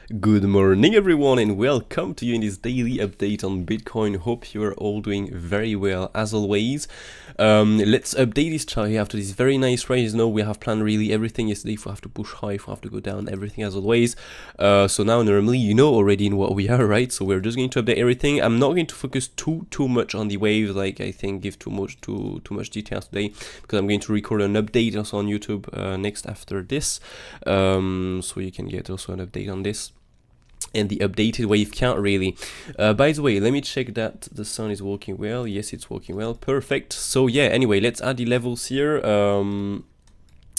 Good morning everyone and welcome to you in this daily update on Bitcoin. Hope you are all doing very well as always. Let's update this chart here after this very nice rise. Now we have planned really everything yesterday. If we have to push high, if we have to go down, everything as always. So now normally you know already in what we are, right? So we're just going to update everything. I'm not going to focus too much on the waves, like I think give too much details today, because I'm going to record an update also on YouTube next after this. So you can get also an update on this and the updated wave count really. By the way, let me check that the sun is working well. Yes, it's working well. Perfect. So yeah, anyway, let's add the levels here.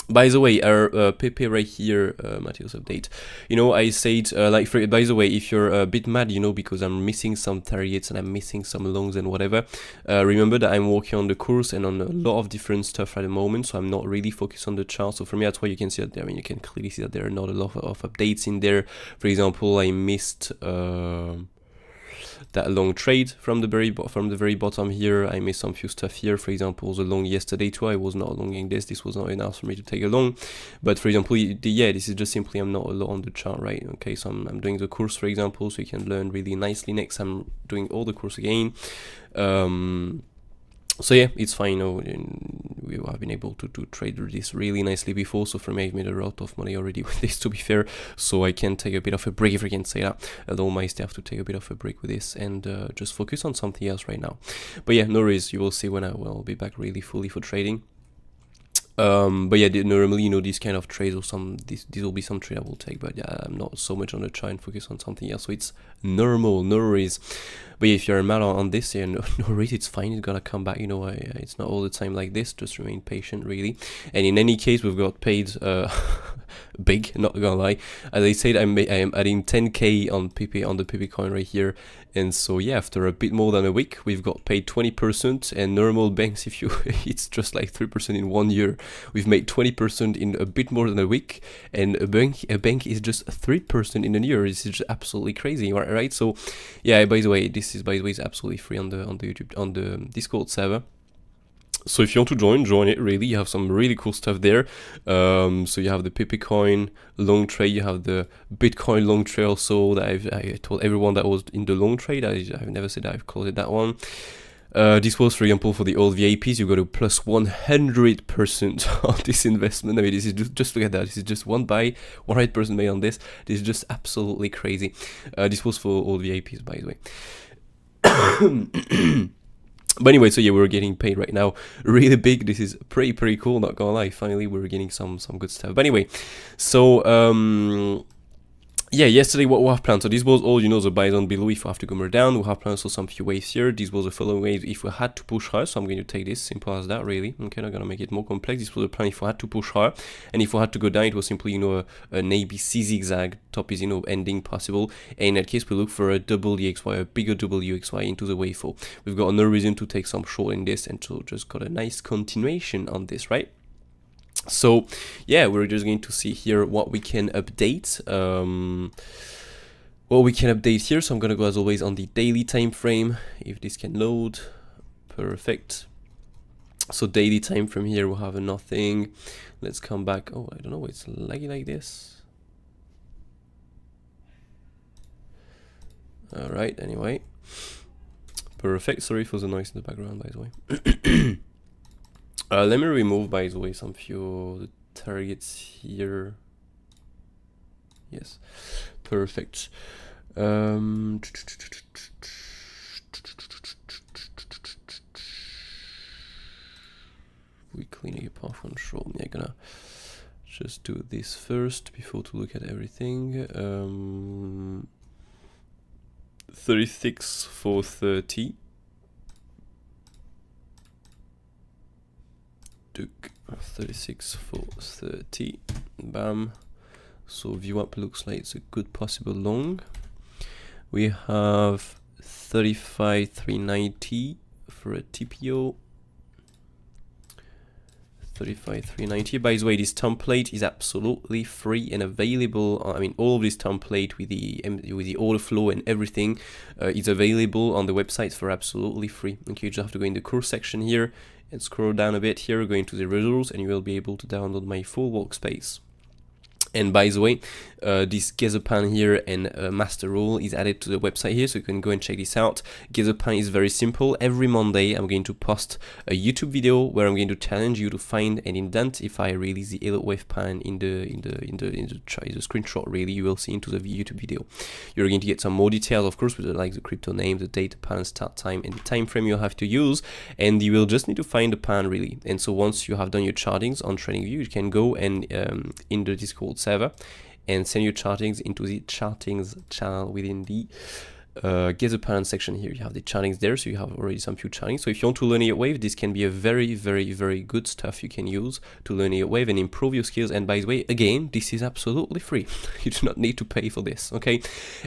By the way, our PP right here, Matthew's update. You know, I said, by the way, if you're a bit mad, you know, because I'm missing some targets and I'm missing some longs and whatever, remember that I'm working on the course and on a lot of different stuff at the moment, so I'm not really focused on the chart. So for me, that's why you can see that there. I mean, you can clearly see that there are not a lot of updates in there. For example, I missed that long trade from the very bottom here. I missed some few stuff here. For example, the long yesterday too. I was not longing this. This was not enough for me to take a long. But for example, yeah, this is just simply I'm not a lot on the chart, right? Okay, so I'm doing the course, for example, so you can learn really nicely. Next, I'm doing all the course again. So yeah, it's fine. You know, we have been able to trade this really nicely before. So for me, I've made a lot of money already with this, to be fair. So I can take a bit of a break, if I can say that. Although my staff to take a bit of a break with this and just focus on something else right now. But yeah, no worries. You will see when I will be back really fully for trading. But yeah, normally, you know, these kind of trades or these will be some trade I will take, but yeah, I'm not so much on the chart and focus on something else, so it's normal, no worries. But yeah, if you're mad on this, yeah, no worries, it's fine, it's gonna come back, you know. It's not all the time like this, just remain patient really. And in any case, we've got paid big, not gonna lie. As I said, I am adding 10k on the PP coin right here. And so yeah, after a bit more than a week, we've got paid 20%, and normal banks, if you it's just like 3% in 1 year. We've made 20% in a bit more than a week, and a bank is just 3% in a year. This is just absolutely crazy, right? So yeah, by the way, this is absolutely free on the YouTube, on the Discord server. So if you want to join it really. You have some really cool stuff there. So you have the PP coin long trade, you have the Bitcoin long trade also that I told everyone that was in the long trade. I've never said I've closed that one. This was, for example, for the old VIPs, you got a plus 100% on this investment. I mean, this is just look at that. This is just one buy, 100% made on this. This is just absolutely crazy. This was for old VIPs, by the way. But anyway, so yeah, we're getting paid right now really big. This is pretty cool, not gonna lie. Finally, we're getting some good stuff. But anyway, so yeah, yesterday what we have planned. So this was all, you know, the buy zone below. If we have to go more down, we have planned also some few waves here. This was the following wave if we had to push higher. So I'm going to take this, simple as that really. Okay, not gonna make it more complex. This was the plan if we had to push higher, and if we had to go down, it was simply, you know, an ABC zigzag. Top is, you know, ending possible. And in that case, we look for a double EXY, a bigger double UXY into the wave 4. We've got no reason to take some short in this, and so just got a nice continuation on this, right? So yeah, we're just going to see here what we can update. Here. So I'm gonna go as always on the daily time frame, if this can load. Perfect. So daily time frame here, we'll have a nothing. Let's come back. Oh, I don't know, it's laggy like this. All right, anyway, perfect. Sorry for the noise in the background, by the way. Let me remove, by the way, some few targets here. Yes, perfect. We clean up path control. Yeah, gonna just do this first before to look at everything. 36 for 30. 36 for 30. Bam. So view up looks like it's a good possible long. We have 35,390 for a TPO. 35,390. By the way, this template is absolutely free and available. I mean, all of this template with the order flow and everything is available on the website for absolutely free. Okay, you just have to go in the course section here and scroll down a bit here, go into the results, and you will be able to download my full workspace. And by the way, this Gazerpan here and master rule is added to the website here, so you can go and check this out. Gazerpan is very simple. Every Monday I'm going to post a YouTube video where I'm going to challenge you to find and indent. If I release the Elliott wave pan in the screenshot, really, you will see into the YouTube video. You're going to get some more details, of course, with like the crypto name, the date, pan start time, and the time frame you have to use. And you will just need to find the pan really. And so once you have done your chartings on TradingView, you can go and in the Discord server and send your chartings into the chartings channel within the Gazerpan section here. You have the chartings there, so you have already some few chartings. So if you want to learn Elliott wave, this can be a very, very, very good stuff you can use to learn Elliott wave and improve your skills. And by the way, again, this is absolutely free. You do not need to pay for this, okay?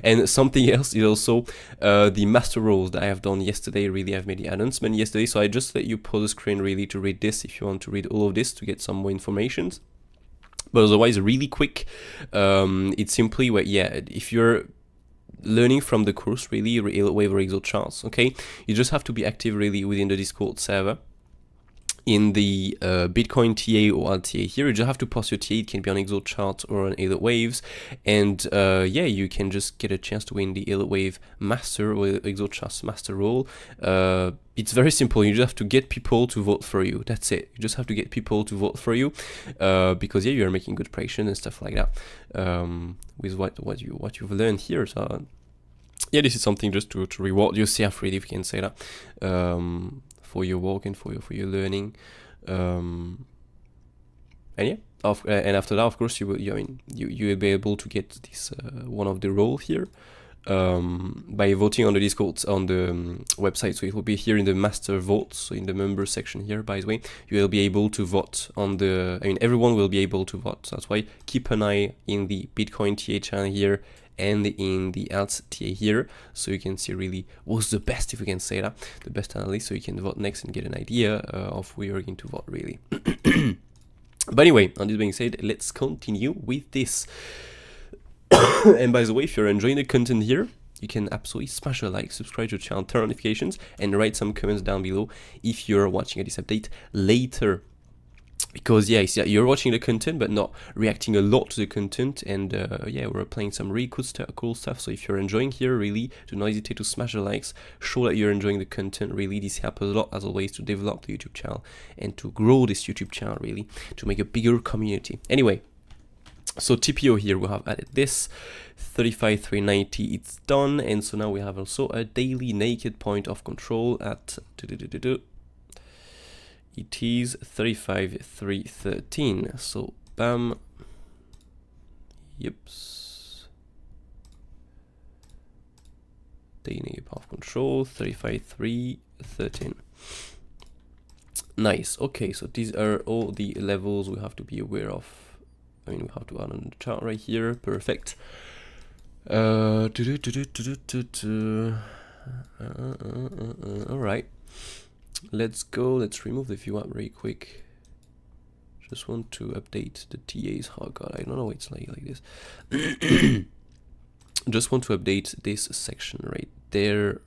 And something else is also the master rules that I have done yesterday. Really, I've made the announcement yesterday, so I just let you pause the screen really to read this if you want to read all of this to get some more information. But otherwise, really quick, it's simply where, yeah, if you're learning from the course, really, Elliott wave or Elliott charts, okay, you just have to be active really within the Discord server. In the Bitcoin TA or RTA here, you just have to post your TA. It can be on Elliott chart or on Elliott waves, and yeah, you can just get a chance to win the Elliott wave master or Elliott charts master role. It's very simple. You just have to get people to vote for you. That's it. You just have to get people to vote for you, because yeah, you're making good prediction and stuff like that with what you've learned here. So yeah, this is something just to reward yourself, really, if you can say that. For your work and for your learning, and yeah, and after that, of course, you will be able to get this one of the role here by voting on the Discord on the website. So it will be here in the master votes, so in the member section here. By the way, you will be able to vote on the. I mean, everyone will be able to vote. So that's why keep an eye in the Bitcoin TA channel here and in the Alt TA here, so you can see really what's the best, if we can say that, the best analyst, so you can vote next and get an idea of who you're going to vote really. But anyway, on this being said, let's continue with this. And by the way, if you're enjoying the content here, you can absolutely smash a like, subscribe to the channel, turn on notifications, and write some comments down below if you're watching this update later. Because yeah, you're watching the content but not reacting a lot to the content, and yeah, we're playing some really cool stuff. So if you're enjoying here, really, do not hesitate to smash the likes, show that you're enjoying the content. Really, this helps a lot as always to develop the YouTube channel and to grow this YouTube channel, really, to make a bigger community. Anyway, so TPO here, we have added this 35,390, it's done, and so now we have also a daily naked point of control at it is 35,313. So bam, yips, daily naked point of control 35,313. Nice. Okay, so these are all the levels we have to be aware of. I mean, we have to add on the chart right here. Perfect. All right. Let's go. Let's remove the view app really quick. Just want to update the TAs. Oh god, I don't know why it's like this. Just want to update this section right there.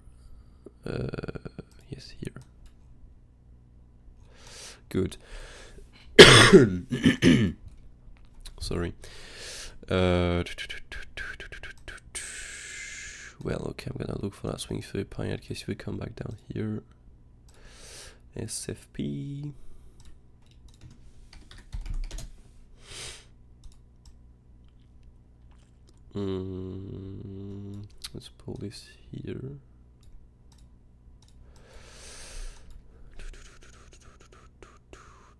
Yes, here. Good. Sorry. Well, okay, I'm gonna look for that swing through pine in case we come back down here. SFP. Let's pull this here.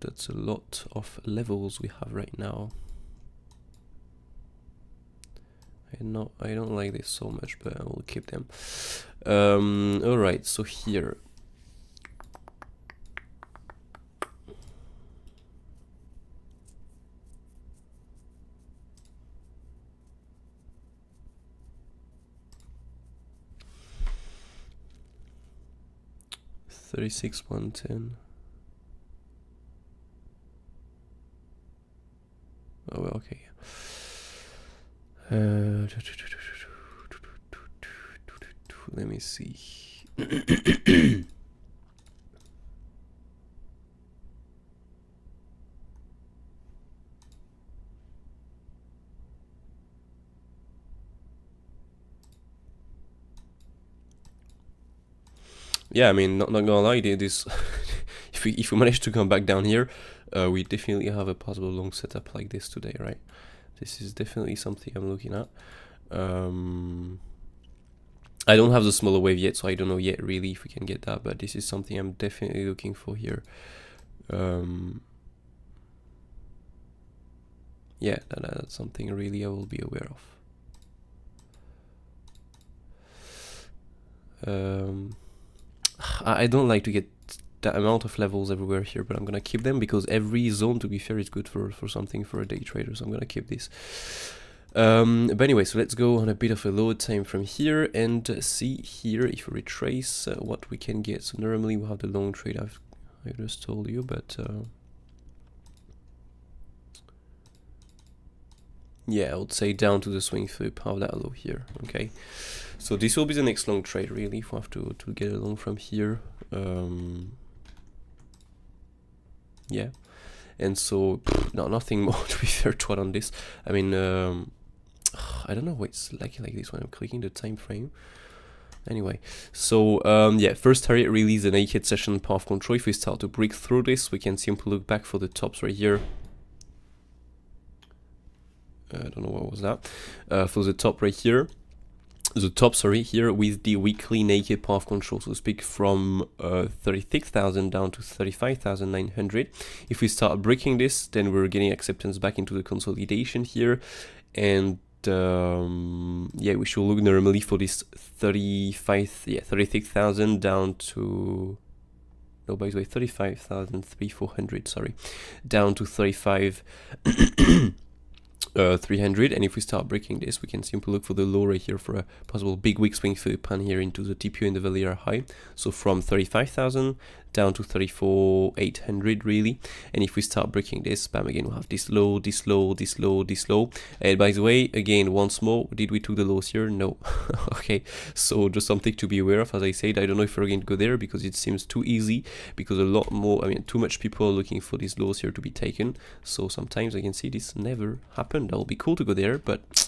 That's a lot of levels we have right now. I don't like this so much, but I will keep them. All right, so here. $36, 110. Oh, well, okay. Let me see. yeah, I mean, not gonna lie, this if we manage to come back down here, we definitely have a possible long setup like this today, right? This is definitely something I'm looking at. I don't have the smaller wave yet, so I don't know yet really if we can get that, but this is something I'm definitely looking for here. Yeah, that's something really I will be aware of. I don't like to get that amount of levels everywhere here, but I'm gonna keep them because every zone, to be fair, is good for something for a day trader, so I'm gonna keep this. But anyway, so let's go on a bit of a lower time from here and see here if we retrace what we can get. So normally we have the long trade I just told you, but yeah, I would say down to the swing flip, have that low here. Okay, so this will be the next long trade really, if we have to get along from here. Yeah, and so nothing more to be fair to add on this. I mean, I don't know why it's like this when I'm clicking the time frame. Anyway, so yeah, first target really is the naked session path control. If we start to break through this, we can simply look back for the tops right here. I don't know what was that. For the top right here, the top, sorry, here with the weekly naked path control, so to speak, from 36,000 down to 35,900. If we start breaking this, then we're getting acceptance back into the consolidation here, and yeah, we should look normally for this 36,000 down to, no, by the way, 35,400, sorry, down to 35,300, and if we start breaking this, we can simply look for the low right here for a possible big weak swing for the pan here into the TPO and the Valera high. So from 35,000 down to 34,800 really, and if we start breaking this, bam, again we'll have this low, this low, this low, this low. And by the way, again, once more, did we took the lows here? No. Okay, so just something to be aware of. As I said, I don't know if we're going to go there because it seems too easy, because a lot more, I mean, too much people are looking for these lows here to be taken. So sometimes I can see this never happened. That will be cool to go there, but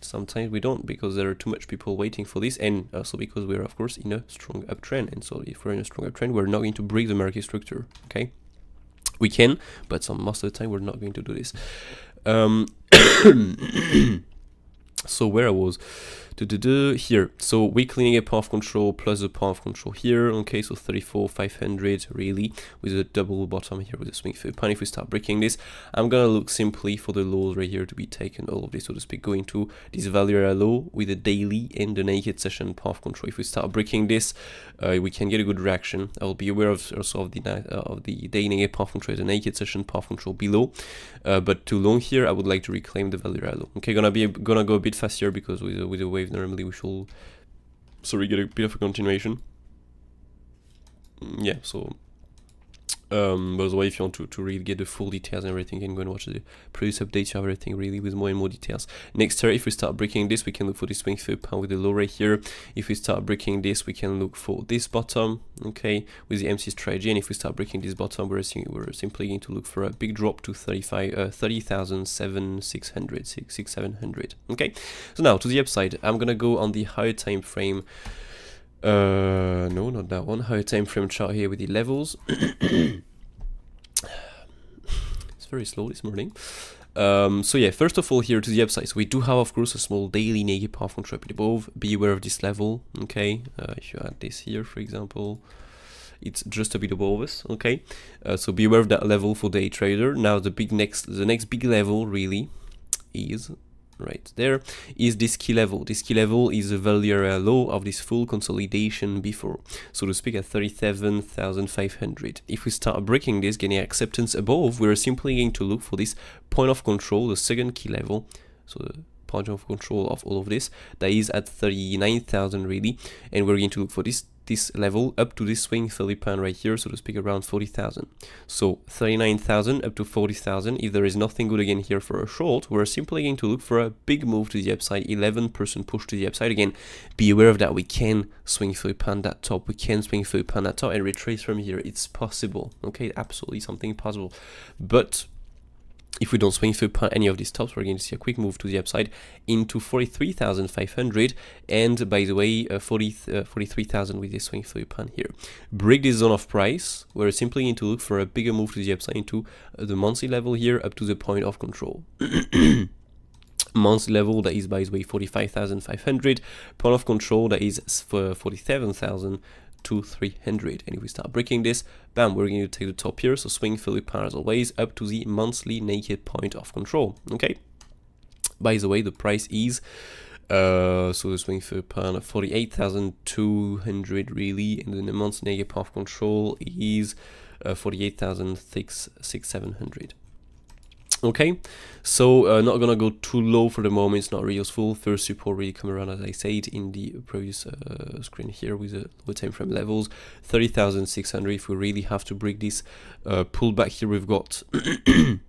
sometimes we don't, because there are too much people waiting for this, and also because we're of course in a strong uptrend. And so if we're in a strong uptrend, we're not going to break the market structure. Okay, we can, but most of the time we're not going to do this. So where I was here, so weekly naked path control plus the path control here. Okay, so 34,500 really, with a double bottom here with a swing for pan. If we start breaking this, I'm gonna look simply for the lows right here to be taken, all of this, so to speak, going to this Valera low with the daily and the naked session path control. If we start breaking this, we can get a good reaction. I will be aware of also of the day naked path control, the naked session path control below, but too long here, I would like to reclaim the Valera low. Okay, gonna go a bit faster because with the wave normally we should, sorry, get a bit of a continuation. Yeah, so by the way, if you want to really get the full details and everything, you can go and watch the previous updates. You have everything really with more and more details. Next here, if we start breaking this, we can look for this swing for pound with the low right here. If we start breaking this, we can look for this bottom, okay, with the MC strategy. And if we start breaking this bottom, we're simply going to look for a big drop to 30,700. Okay, so now to the upside, I'm gonna go on the higher time frame. No, not that one. Higher time frame chart here with the levels. It's very slow this morning. So yeah, first of all, here to the upside, so we do have of course a small daily naked path control above. Be aware of this level. Okay, if you add this here, for example, it's just a bit above us. Okay, so be aware of that level for day trader. Now the next big level really is right there, is this key level. This key level is the Valera low of this full consolidation before, so to speak, at 37,500. If we start breaking this, getting acceptance above, we're simply going to look for this point of control, the second key level, so the point of control of all of this, that is at 39,000 really, and we're going to look for this level up to this swing Philippine right here, so to speak, around 40,000. So 39,000 up to 40,000. If there is nothing good again here for a short, we're simply going to look for a big move to the upside, 11% push to the upside. Again, be aware of that. We can swing Philippine that top, we can swing Philippine that top and retrace from here. It's possible. Okay, absolutely something possible, but If we don't swing through any of these tops, we're going to see a quick move to the upside into 43,500, and by the way, 43,000 with this swing through pan here. Break this zone of price. We're simply going to look for a bigger move to the upside into the monthly level here up to the point of control. Monthly level, that is by the way 45,500, point of control, that is for 47,000 to 300, and if we start breaking this, bam, we're going to take the top here, so swing through the pan as always up to the monthly naked point of control. Okay, by the way, the price is so the swing through pan 48,200 really, and then the monthly naked point of control is 48,700. Okay, so not gonna go too low for the moment, it's not really useful. First support really come around, as I said in the previous screen here, with the low time frame levels 30,600. If we really have to break this pullback here, we've got the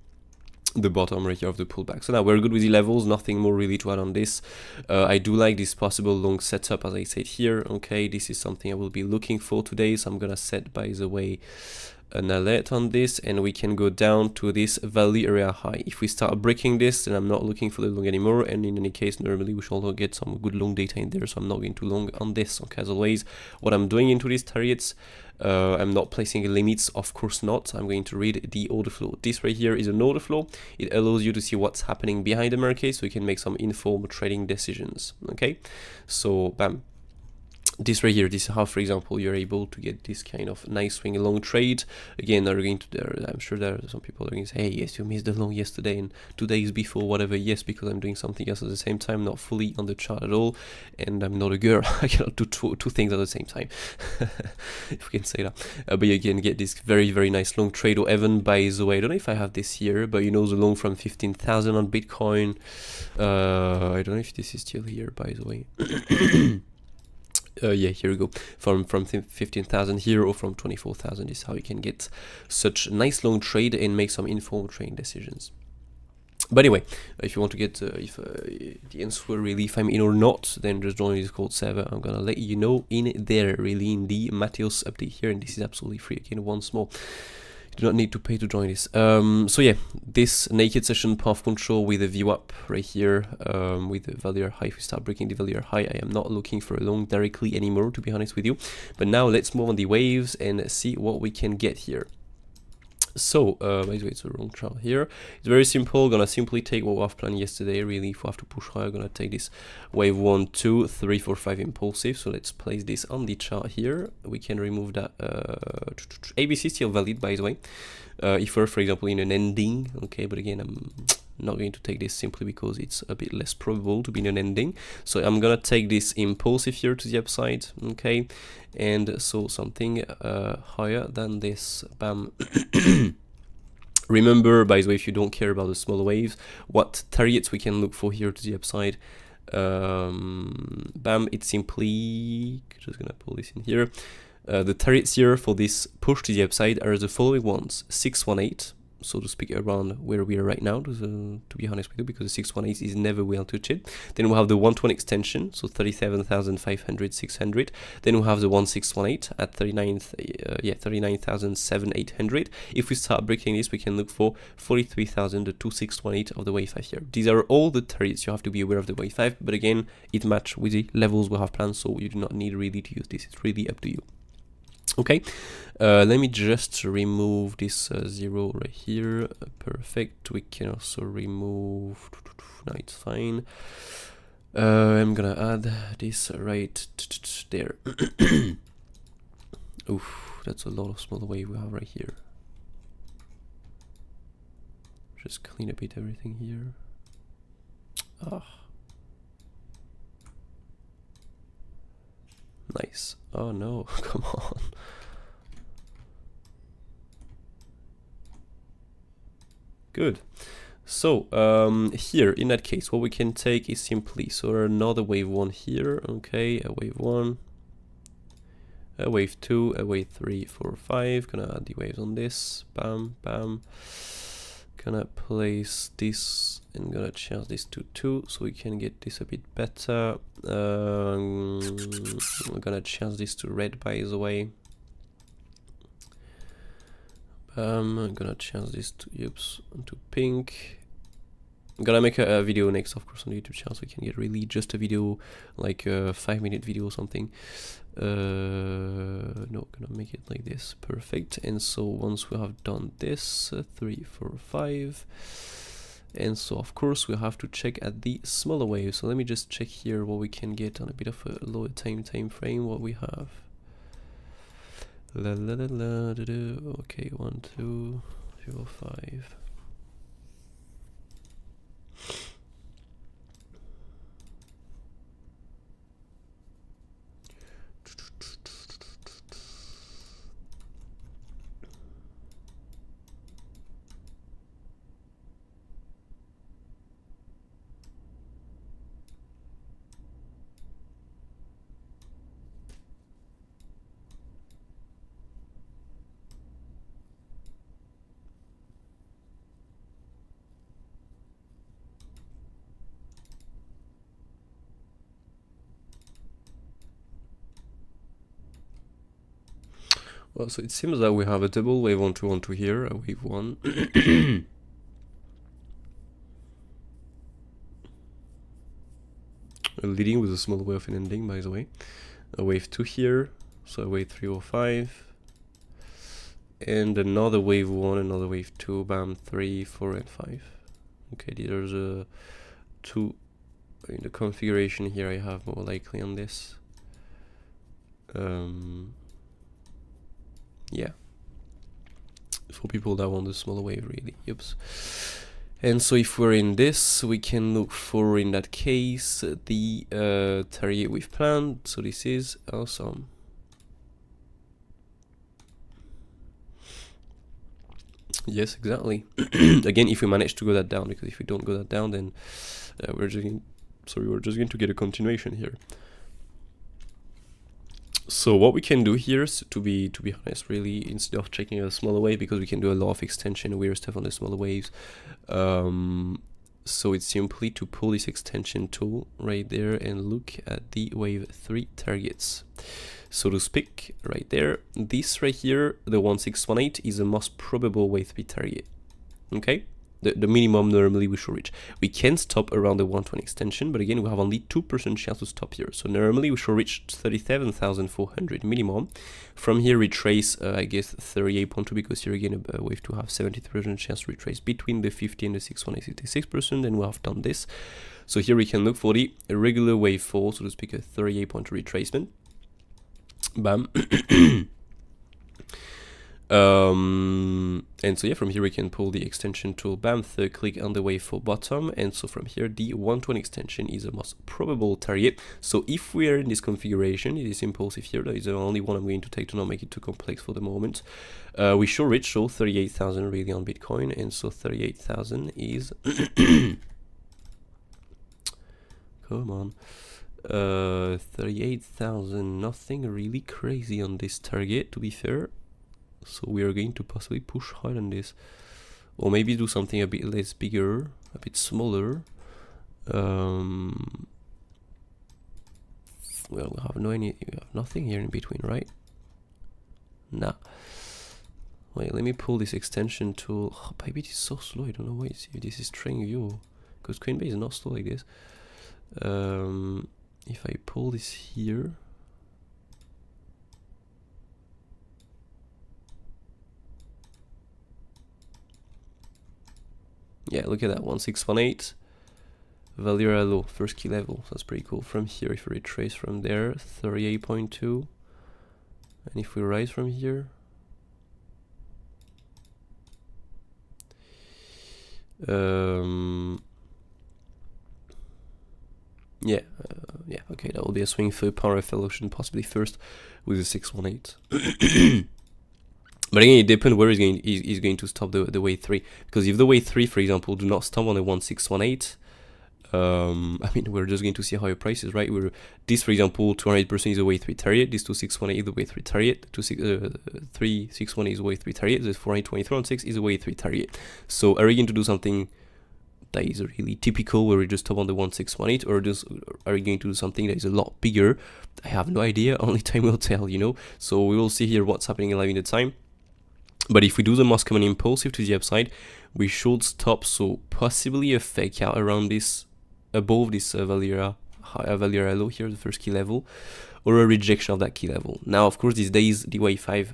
bottom right here of the pullback. So now we're good with the levels, nothing more really to add on this. I do like this possible long setup, as I said here. Okay, this is something I will be looking for today, so I'm gonna set, by the way, an alert on this, and we can go down to this value area high. If we start breaking this, then I'm not looking for the long anymore, and in any case normally we should get some good long data in there, so I'm not going too long on this. Okay, as always, what I'm doing into these targets, I'm not placing limits, of course not. I'm going to read the order flow. This right here is an order flow. It allows you to see what's happening behind the market, so you can make some informed trading decisions. Okay, so bam, this right here, this is how, for example, you're able to get this kind of nice swing long trade. Again, they're going to, I'm sure there are some people that are going to say, hey, yes, you missed the long yesterday and 2 days before, whatever. Yes, because I'm doing something else at the same time, not fully on the chart at all, and I'm not a girl. I cannot do two things at the same time, if we can say that. But you can get this very, very nice long trade. Or even, by the way, I don't know if I have this here, but you know, the long from 15,000 on Bitcoin. I don't know if this is still here, by the way. Yeah, here we go, from 15,000 here, or from 24,000. Is how you can get such nice long trade and make some informed trading decisions. But anyway, if you want to get if the answer really if I'm in or not, then just join the Discord server. I'm gonna let you know in there, really, in the Matthias update here, and this is absolutely free. Again, once more, you do not need to pay to join this. So yeah, this naked session path control with a view up right here, with the value high. If we start breaking the value high, I am not looking for a long directly anymore, to be honest with you. But now let's move on the waves and see what we can get here. So, by the way, it's a wrong chart here. It's very simple. Gonna simply take what we've planned yesterday. Really, if we have to push higher, gonna take this wave 1, 2, 3, 4, 5 impulsive. So let's place this on the chart here. We can remove that. ABC still valid, by the way. If we're, for example, in an ending, okay. But again, I'm not going to take this simply because it's a bit less probable to be in an ending. So I'm gonna take this impulsive here to the upside, okay, and so something higher than this. Bam. Remember, by the way, if you don't care about the smaller waves, what targets we can look for here to the upside. Bam, it's simply just gonna pull this in here. The targets here for this push to the upside are the following ones: 618, so to speak, around where we are right now, to be honest with you, because the 618 is never well touched. Then we'll have the 120 extension, so 37,500, 600. Then we'll have the 1618 at 39,700. If we start breaking this, we can look for 43,000, the 2618 of the wave 5 here. These are all the targets. You have to be aware of the wave 5, but again, it matches with the levels we have planned, so you do not need really to use this. It's really up to you. Okay, let me just remove this 0 right here. Perfect. We can also remove, no, it's fine. I'm gonna add this right there. Oof, that's a lot of small wave we have right here. Just clean a bit everything here. Nice. Oh no, come on. Good. So here, in that case, what we can take is simply, so another wave 1 here, okay, a wave 1, a wave 2, a wave 3, 4, 5, gonna add the waves on this, bam, bam, gonna place this and gonna change this to 2 so we can get this a bit better. We're gonna change this to red, by the way. I'm gonna change this to to pink. I'm gonna make a video next, of course, on the YouTube channel, so you can get really just a video, like a 5-minute video or something. No, gonna make it like this. Perfect. And so once we have done this, 3, 4, 5, and so of course we have to check at the smaller wave. So let me just check here what we can get on a bit of a lower time frame. What we have. Okay, 1, 2, 3, 4, 5. Well, so it seems that we have a double wave 1, 2, 1, 2 here, a wave 1. Leading with a small wave and ending, by the way. A wave 2 here, so a wave 3 or 5. And another wave 1, another wave 2, bam, 3, 4, and 5. Okay, these are the 2 in the configuration here I have more likely on this. Yeah, for people that want the smaller wave, really. Oops. And so if we're in this, we can look for, in that case, the target we've planned. So this is awesome. Yes, exactly. Again, if we manage to go that down, because if we don't go that down, then we're just going to get a continuation here. So what we can do here is, to be honest, really, instead of checking a smaller wave, because we can do a lot of extension and weird stuff on the smaller waves, so it's simply to pull this extension tool right there and look at the wave 3 targets. So to speak, right there, this right here, the 1618, is the most probable wave 3 target. Okay? The minimum normally we should reach. We can stop around the 120 extension, but again, we have only 2% chance to stop here. So normally we should reach 37,400 minimum. From here, retrace, I guess, 38.2, because here again, we have to have 70% chance to retrace between the 50 and the 616%, and we have done this. So here we can look for the regular wave 4, so to speak, a 38.2 retracement. Bam. And so yeah, from here we can pull the extension tool, bam, third click on the wave 4 bottom, and so from here the 120 extension is the most probable target. So if we are in this configuration, it is impulsive here, that is the only one I'm going to take to not make it too complex for the moment. We should reach 38,000 really on Bitcoin, and so 38,000 is come on, 38,000, nothing really crazy on this target, to be fair. So we are going to possibly push hard on this, or maybe do something a bit less bigger, a bit smaller. Well, we have we have nothing here in between, right? Nah. Wait, let me pull this extension tool. Oh, Bybit is so slow. I don't know why if this is training you, because Coinbase is not slow like this. If I pull this here. Yeah, look at that, 1618, Valera low, first key level, so that's pretty cool. From here, if we retrace from there, 38.2, and if we rise from here, yeah, okay, that will be a swing for power evolution, possibly first with the 618. But again, it depends where he's going to stop the wave 3. Because if the wave 3, for example, do not stop on the 1618, I mean, we're just going to see higher prices, right? This, for example, 200% is a wave 3 target. This 2618 is the wave 3 target. 3618 is a wave 3 target. This 423.6 is a wave 3 target. So are we going to do something that is really typical, where we just stop on the 1618, or just are we going to do something that is a lot bigger? I have no idea. Only time will tell, you know. So we will see here what's happening live in the time. But if we do the most common impulsive to the upside, we should stop, so possibly a fake out around this, above this Valera low here, the first key level, or a rejection of that key level. Now, of course, these days the wave 5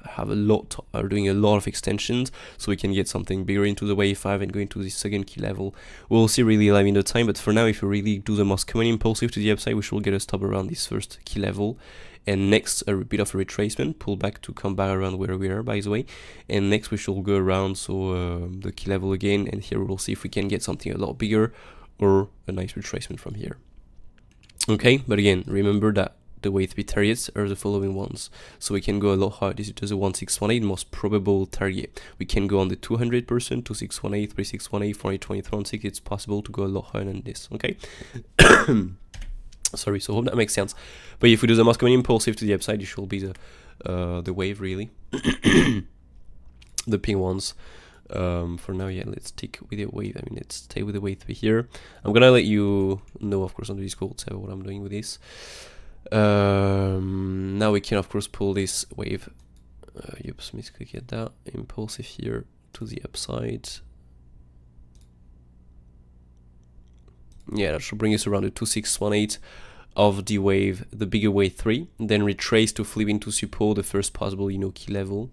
are doing a lot of extensions, so we can get something bigger into the wave 5 and go into the second key level. We'll see really live in the time, but for now, if we really do the most common impulsive to the upside, we should get a stop around this first key level. And next, a bit of a retracement, pull back to come back around where we are, by the way. And next, we should go around, so the key level again, and here we'll see if we can get something a lot bigger or a nice retracement from here. Okay, but again, remember that the wave 3 targets are the following ones. So we can go a lot higher. This is just a 1618, most probable target. We can go on the 200%, 2618, 3618, 420, it's possible to go a lot higher than this, okay? Sorry, so hope that makes sense. But if we do the most common impulsive to the upside, it should be the wave, really. The pink ones. For now, yeah, let's stick with the wave. I mean, let's stay with the wave 3 here. I'm gonna let you know, of course, on the Discord server what I'm doing with this. Now we can, of course, pull this wave. Oops, misclick at that. Impulsive here to the upside. Yeah, that should bring us around the 2618 of the wave, the bigger wave 3. Then retrace to flip into support, the first possible, key level.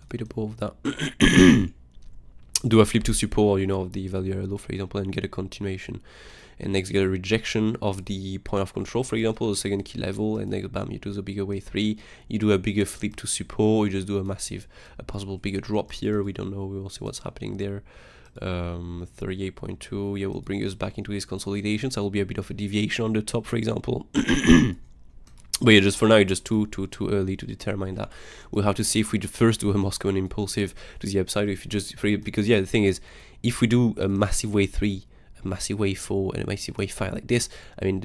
A bit above that. Do a flip to support, of the value low, for example, and get a continuation. And next, get a rejection of the point of control, for example, the second key level. And next, bam, you do the bigger wave 3. You do a bigger flip to support. You just do a possible bigger drop here. We don't know. We will see what's happening there. 38.2. Yeah, will bring us back into this consolidation. So that will be a bit of a deviation on the top, for example. But yeah, just for now, it's just too early to determine that. We'll have to see if we first do a most common impulsive to the upside, if you just because yeah, the thing is, if we do a massive wave 3, a massive wave 4, and a massive wave 5 like this, I mean,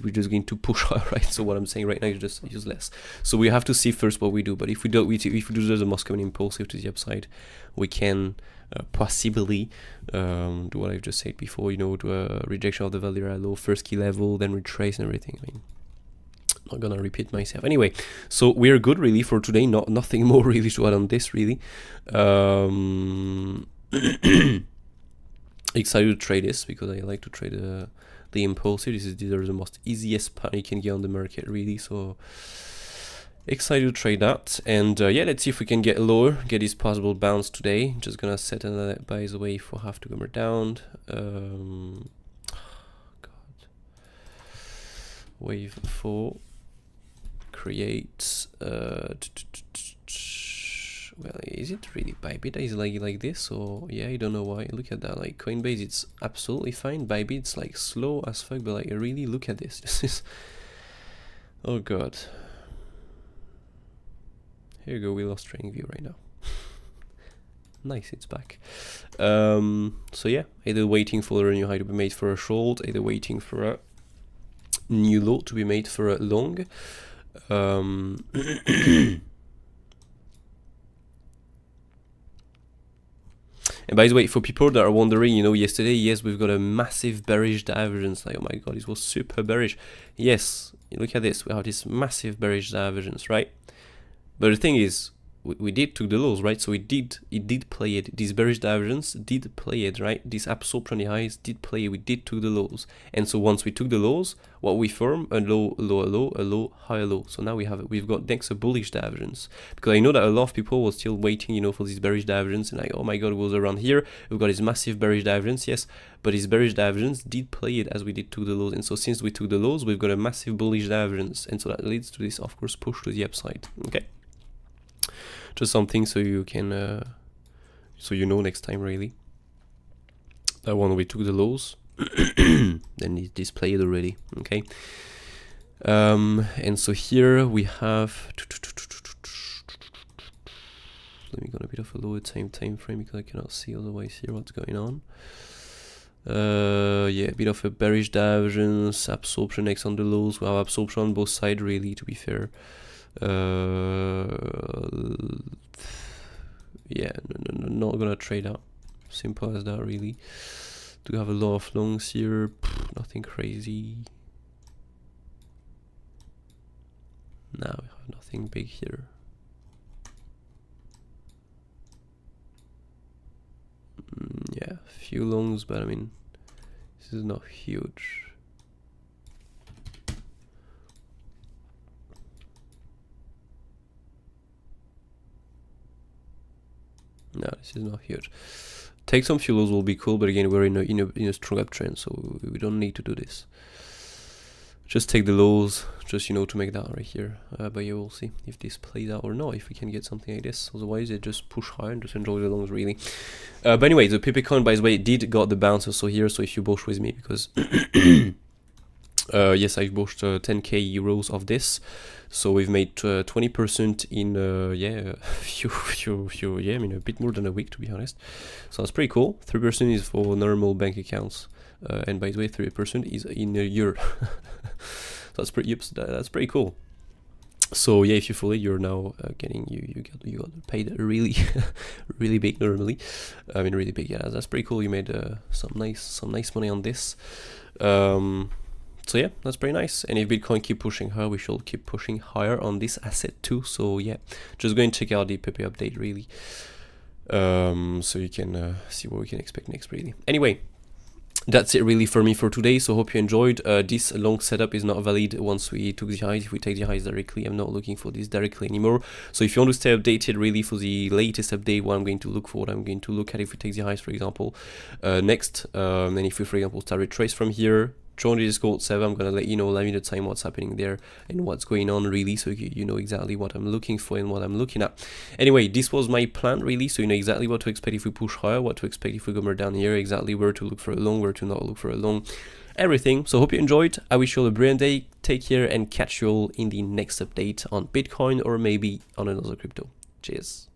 we're just going to push out, right? So what I'm saying right now is just useless. So we have to see first what we do. But if we do the most common impulsive to the upside, we can possibly do what I've just said before. Do a rejection of the Valera low, first key level, then retrace and everything. I mean, not gonna repeat myself anyway. So we're good really for today. Nothing more really to add on this really. Excited to trade this because I like to trade the impulsive. These are the most easiest pattern you can get on the market really. So excited to trade that. And yeah, let's see if we can get lower, get this possible bounce today. Just gonna set another, by the way, if we have to go down. Wave 4 creates well, is it really Bybit is like this, or yeah, I don't know why. Look at that, like Coinbase, it's absolutely fine. Bybit, it's like slow as fuck, but like really look at this. This is, oh god. Here you go, we lost trading view right now. Nice, it's back. So yeah, either waiting for a new high to be made for a short, either waiting for a new low to be made for a long. And by the way, for people that are wondering, yesterday, yes, we've got a massive bearish divergence. Like, oh my god, it was super bearish. Yes, look at this. We have this massive bearish divergence, right? But the thing is, we did took the lows, right? So it did play it. This bearish divergence did play it, right? This absorption on the highs did play it. We did took the lows. And so once we took the lows, what we form a low, a low, a low, a low, higher low. So now we've got next a bullish divergence. Because I know that a lot of people were still waiting, for this bearish divergence, and like, oh my god, it was around here. We've got this massive bearish divergence, yes, but this bearish divergence did play it as we did took the lows. And so since we took the lows, we've got a massive bullish divergence. And so that leads to this, of course, push to the upside. Okay. Just something so you can, so next time really. That one we took the lows, then it's displayed already. Okay. And so here we have. Let me go a bit of a lower time frame because I cannot see otherwise here what's going on. Yeah, a bit of a bearish divergence, absorption next on the lows. We have absorption on both sides really, to be fair. Yeah, not gonna trade out. Simple as that, really. Do have a lot of longs here. Nothing crazy. Now we have nothing big here. Yeah, a few longs, but I mean, this is not huge. No, this is not huge. Take some few lows will be cool, but again, we're in a strong uptrend, so we don't need to do this. Just take the lows, just to make that right here. But yeah, we'll see if this plays out or not, if we can get something like this. Otherwise, it just push higher and just enjoy the longs really. But anyway, the PP coin, by the way, did got the bounce also here. So if you both with me, because yes, I've bought 10k euros of this. So we've made 20% in yeah, I mean a bit more than a week, to be honest. So that's pretty cool. 3% is for normal bank accounts. And by the way, 3% is in a year. So that's pretty. That's pretty cool. So yeah, if you follow it, you're now getting you got paid really really big normally. I mean really big. Yeah, that's pretty cool. You made some nice money on this. So yeah, that's pretty nice. And if Bitcoin keep pushing higher, we should keep pushing higher on this asset too. So yeah, just go and check out the PP update really. So you can see what we can expect next really. Anyway. That's it really for me for today, so hope you enjoyed. This long setup is not valid once we took the highs. If we take the highs directly, I'm not looking for this directly anymore. So if you want to stay updated really for the latest update, what I'm going to look for, what I'm going to look at if we take the highs, for example, next, and if we, for example, start retrace from here, join the Discord server, I'm gonna let you know live in the time what's happening there and what's going on really, so you know exactly what I'm looking for and what I'm looking at. Anyway, this was my plan really, so you know exactly what to expect if we push higher, what to expect if we go more down here, exactly where to look for a long, where to not look for a long, everything. So hope you enjoyed. I wish you all a brilliant day, take care, and catch you all in the next update on Bitcoin or maybe on another crypto. Cheers.